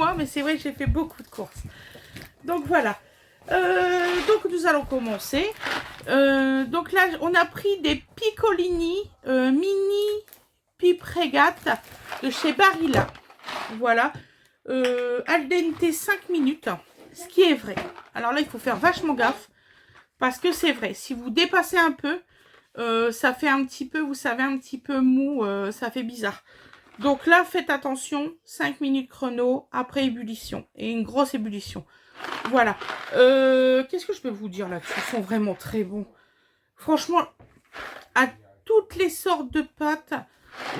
moi, mais c'est vrai que j'ai fait beaucoup de courses. Donc voilà. Donc nous allons commencer. Donc là, on a pris des piccolini mini pipe régate de chez Barilla. Voilà. Al dente 5 minutes. Ce qui est vrai. Alors là, il faut faire vachement gaffe. Parce que c'est vrai. Si vous dépassez un peu, ça fait un petit peu, vous savez, un petit peu mou. Ça fait bizarre. Donc là, faites attention. 5 minutes chrono après ébullition. Et une grosse ébullition. Voilà. Qu'est-ce que je peux vous dire là-dessus? Ils sont vraiment très bons. Franchement, à toutes les sortes de pâtes,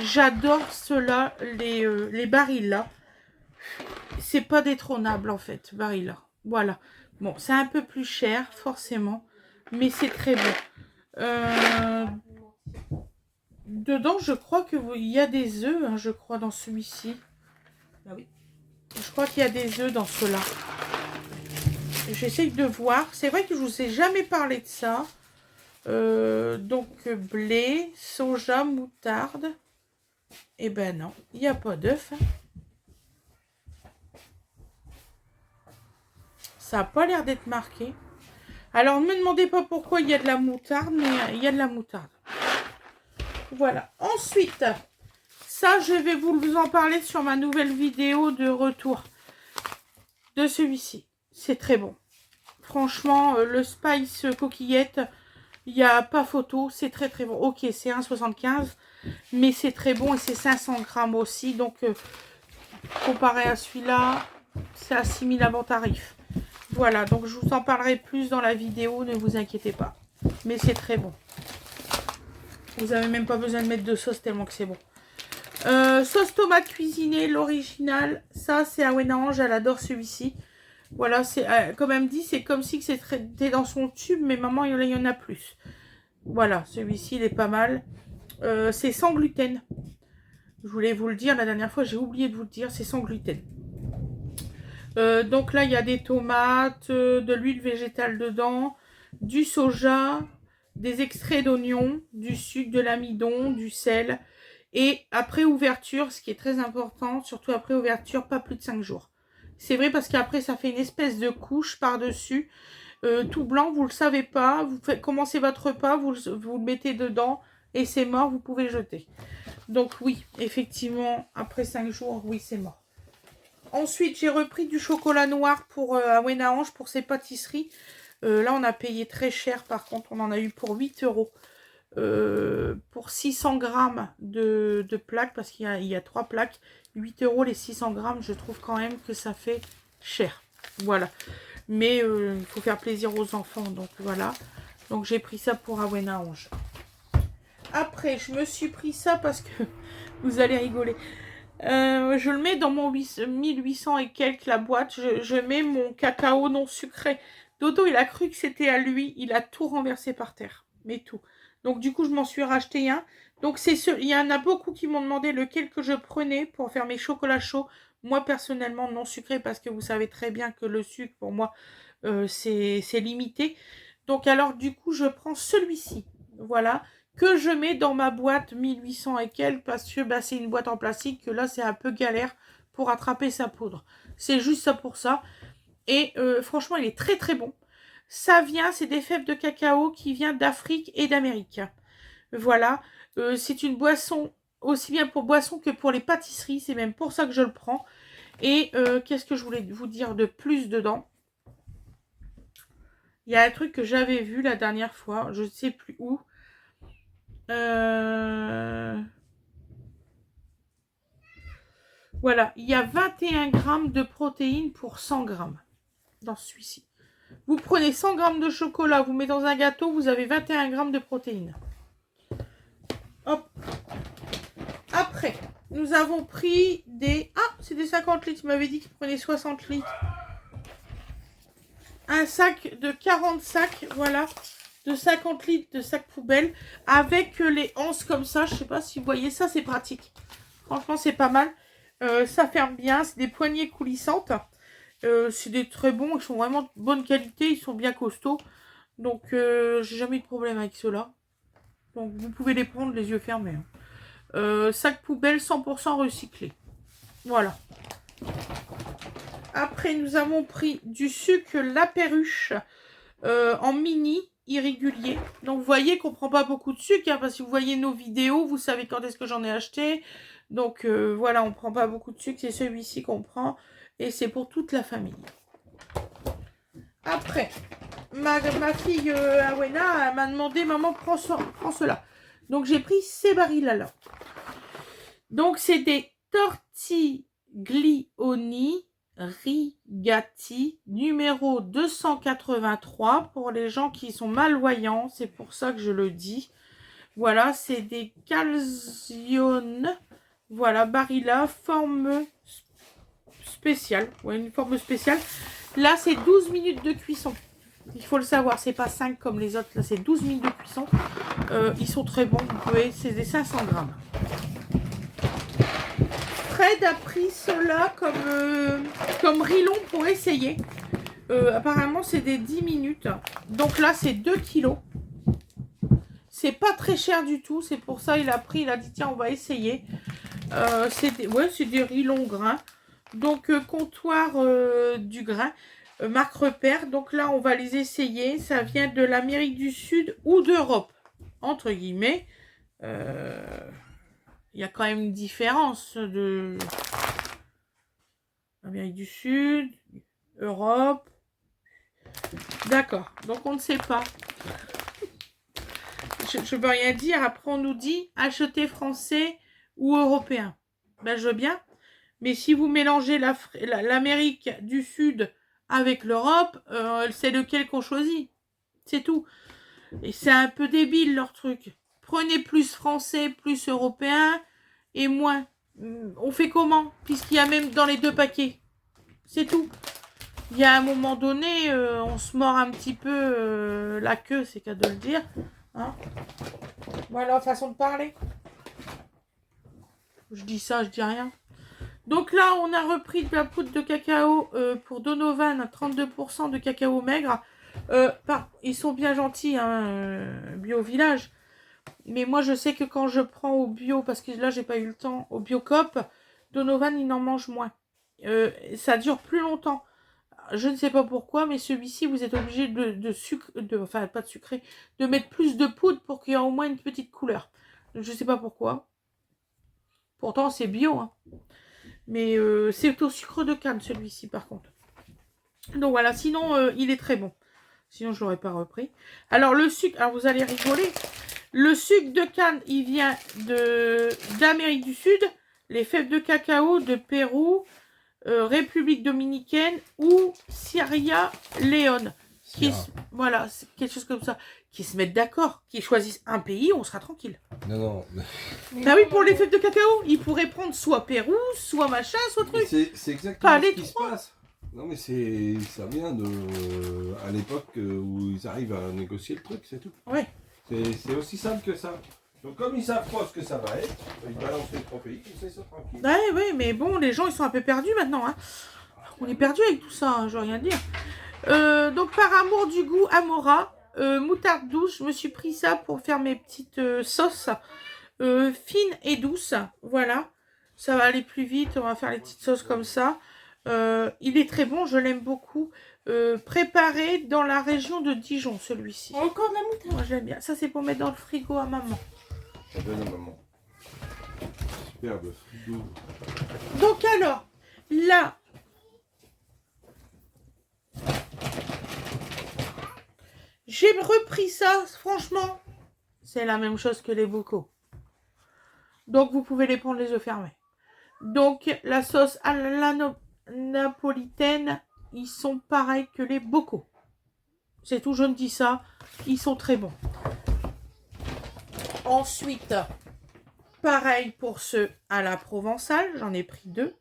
j'adore ceux-là, les Barilla. C'est pas détrônable en fait, Barilla. Voilà. Bon, c'est un peu plus cher, forcément. Mais c'est très bon. Dedans, je crois qu'il y a des œufs, hein, je crois, dans celui-ci. Ah oui. Je crois qu'il y a des œufs dans ceux-là. J'essaye de voir. C'est vrai que je vous ai jamais parlé de ça. Donc, blé, soja, moutarde. Eh ben non, il n'y a pas d'œuf. Hein. Ça n'a pas l'air d'être marqué. Alors, ne me demandez pas pourquoi il y a de la moutarde, mais il y a de la moutarde. Voilà. Ensuite, ça, je vais vous en parler sur ma nouvelle vidéo de retour de celui-ci. C'est très bon. Franchement, le Spice coquillette, il n'y a pas photo. C'est très très bon. Ok, c'est 1,75, mais c'est très bon et c'est 500 grammes aussi. Donc, comparé à celui-là, c'est à 6 000 avant tarif. Voilà, donc je vous en parlerai plus dans la vidéo, ne vous inquiétez pas. Mais c'est très bon. Vous n'avez même pas besoin de mettre de sauce tellement que c'est bon. Sauce tomate cuisinée, l'original. Ça, c'est Awena Ange, elle adore celui-ci. Voilà, c'est comme elle me dit, c'est comme si c'était dans son tube, mais maman, il y en a plus. Voilà, celui-ci, il est pas mal. C'est sans gluten. Je voulais vous le dire la dernière fois, j'ai oublié de vous le dire, c'est sans gluten. Donc là, il y a des tomates, de l'huile végétale dedans, du soja, des extraits d'oignon, du sucre, de l'amidon, du sel. Et après ouverture, ce qui est très important, surtout après ouverture, pas plus de 5 jours. C'est vrai parce qu'après, ça fait une espèce de couche par-dessus, tout blanc, vous ne le savez pas. Vous commencez votre repas, vous le mettez dedans et c'est mort, vous pouvez jeter. Donc oui, effectivement, après 5 jours, oui, c'est mort. Ensuite, j'ai repris du chocolat noir pour Awena Ange pour ses pâtisseries. Là, on a payé très cher. Par contre, on en a eu pour 8 euros. Pour 600 grammes de plaques, parce qu'il y a 3 plaques. 8 euros les 600 grammes, je trouve quand même que ça fait cher. Voilà. Mais il faut faire plaisir aux enfants. Donc voilà. Donc j'ai pris ça pour Awena Ange. Après, je me suis pris ça parce que vous allez rigoler. Je le mets dans mon 1800 et quelques la boîte. Je mets mon cacao non sucré. Dodo, il a cru que c'était à lui. Il a tout renversé par terre. Mais tout. Donc du coup, je m'en suis racheté un. Donc il y en a beaucoup qui m'ont demandé lequel que je prenais pour faire mes chocolats chauds. Moi, personnellement, non sucré parce que vous savez très bien que le sucre, pour moi, c'est limité. Donc alors, du coup, je prends celui-ci. Voilà. Que je mets dans ma boîte 1800 et quelques parce que bah, c'est une boîte en plastique que là c'est un peu galère pour attraper sa poudre. C'est juste ça pour ça. Et franchement il est très très bon. Ça vient, c'est des fèves de cacao qui vient d'Afrique et d'Amérique. Voilà. C'est une boisson aussi bien pour boisson que pour les pâtisseries. C'est même pour ça que je le prends. Et qu'est-ce que je voulais vous dire de plus dedans? Il y a un truc que j'avais vu la dernière fois. Je ne sais plus où. Voilà, il y a 21 grammes de protéines pour 100 grammes dans celui-ci. Vous prenez 100 grammes de chocolat, vous mettez dans un gâteau, vous avez 21 grammes de protéines. Hop. Après, nous avons pris des... Ah, c'est des 50 litres, il m'avait dit qu'il prenait 60 litres. Un sac de 40 sacs, voilà, de 50 litres de sac poubelle, avec les anses comme ça, je ne sais pas si vous voyez ça, c'est pratique. Franchement, c'est pas mal. Ça ferme bien, c'est des poignées coulissantes. C'est des très bons, ils sont vraiment de bonne qualité, ils sont bien costauds. Donc, j'ai jamais eu de problème avec ceux-là. Donc, vous pouvez les prendre les yeux fermés. Sac poubelle 100% recyclé. Voilà. Après, nous avons pris du sucre La Perruche en mini irrégulier. Donc, vous voyez qu'on prend pas beaucoup de sucre, hein, parce que si vous voyez nos vidéos, vous savez quand est-ce que j'en ai acheté. Donc, voilà, on prend pas beaucoup de sucre. C'est celui-ci qu'on prend. Et c'est pour toute la famille. Après, ma fille Awena m'a demandé, maman, prends cela. Donc, j'ai pris ces barils-là. Donc, c'est des tortiglioni rigati numéro 283 pour les gens qui sont malvoyants. C'est pour ça que je le dis. Voilà, c'est des calzone. Voilà, barilla, forme spéciale. Ouais, une forme spéciale. Là, c'est 12 minutes de cuisson. Il faut le savoir, c'est pas 5 comme les autres. Là, c'est 12 minutes de cuisson. Ils sont très bons. Vous pouvez, c'est des 500 grammes. Fred a pris cela comme rilon pour essayer. Apparemment, c'est des 10 minutes. Donc là, c'est 2 kilos. C'est pas très cher du tout. C'est pour ça il a pris. Il a dit, tiens, on va essayer. C'est des rilons grains. Donc, comptoir du grain. Marque Repère. Donc là, on va les essayer. Ça vient de l'Amérique du Sud ou d'Europe. Entre guillemets. Il y a quand même une différence de Amérique du Sud, Europe. D'accord. Donc, on ne sait pas. Je ne peux rien dire. Après, on nous dit acheter français ou européen. Ben, je veux bien. Mais si vous mélangez l'Amérique du Sud avec l'Europe, c'est lequel qu'on choisit. C'est tout. Et c'est un peu débile, leur truc. Prenez plus français, plus européen et moins. On fait comment? Puisqu'il y a même dans les deux paquets. C'est tout. Il y a un moment donné, on se mord un petit peu la queue, c'est qu'à de le dire. Hein, voilà, façon de parler. Je dis ça, je dis rien. Donc là, on a repris de la poudre de cacao pour Donovan, 32% de cacao maigre. Ils sont bien gentils, hein, Bio Village. Mais moi, je sais que quand je prends au bio, parce que là, j'ai pas eu le temps, au Biocop, Donovan, il en mange moins. Ça dure plus longtemps. Je ne sais pas pourquoi, mais celui-ci, vous êtes obligé enfin, pas de sucrer, de mettre plus de poudre pour qu'il y ait au moins une petite couleur. Je ne sais pas pourquoi. Pourtant, c'est bio, hein. Mais c'est au sucre de canne, celui-ci, par contre. Donc voilà, sinon, il est très bon. Sinon, je ne l'aurais pas repris. Alors, le sucre, alors vous allez rigoler. Le sucre de canne, il vient d'Amérique du Sud. Les fèves de cacao de Pérou, République dominicaine ou Sierra Leone. Voilà, quelque chose comme ça. Qui se mettent d'accord, qui choisissent un pays, on sera tranquille. Non. Bah oui, pour les fèves de cacao, ils pourraient prendre soit Pérou, soit machin, soit truc. C'est exactement ce qui se passe. Non mais ça vient à l'époque où ils arrivent à négocier le truc, c'est tout. Ouais. C'est aussi simple que ça. Donc comme ils savent pas ce que ça va être, ils balancent les 3 pays, comme ça ils sont tranquilles. Ouais, mais bon, les gens ils sont un peu perdus maintenant. Hein. On est perdus avec tout ça, hein, je veux rien dire. Donc par amour du goût, Amora, moutarde douce, je me suis pris ça pour faire mes petites sauces fines et douces. Voilà, ça va aller plus vite, on va faire les petites sauces comme ça. Il est très bon, je l'aime beaucoup. Préparé dans la région de Dijon, celui-ci. Encore de la moutarde. Moi j'aime bien. Ça c'est pour mettre dans le frigo à maman. Ça donne à maman. Super de frigo. Donc alors, là, j'ai repris ça, franchement, c'est la même chose que les bocaux. Donc vous pouvez les prendre les yeux fermés. Donc la sauce à la napolitaine, ils sont pareils que les bocaux. C'est tout, je ne dis ça, ils sont très bons. Ensuite, pareil pour ceux à la provençale, j'en ai pris 2.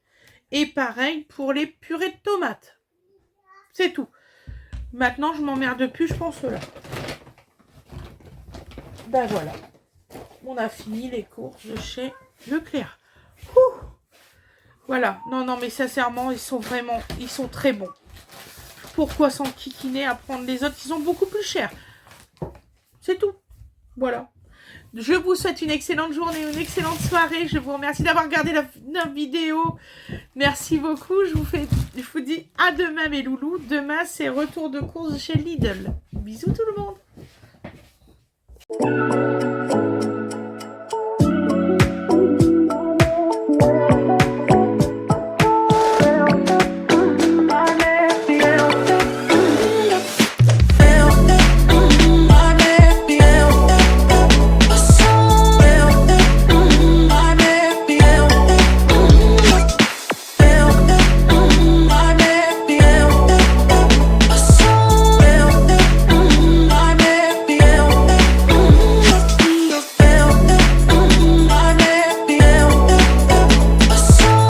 Et pareil pour les purées de tomates. C'est tout. Maintenant, je m'emmerde plus, je pense là. Ben voilà. On a fini les courses de chez Leclerc. Ouh. Voilà. Non, mais sincèrement, ils sont très bons. Pourquoi s'enquiquiner à prendre les autres qui sont beaucoup plus chers? C'est tout. Voilà. Je vous souhaite une excellente journée, une excellente soirée. Je vous remercie d'avoir regardé la vidéo. Merci beaucoup. Je vous dis À demain mes loulous. Demain c'est retour de course chez Lidl. Bisous tout le monde.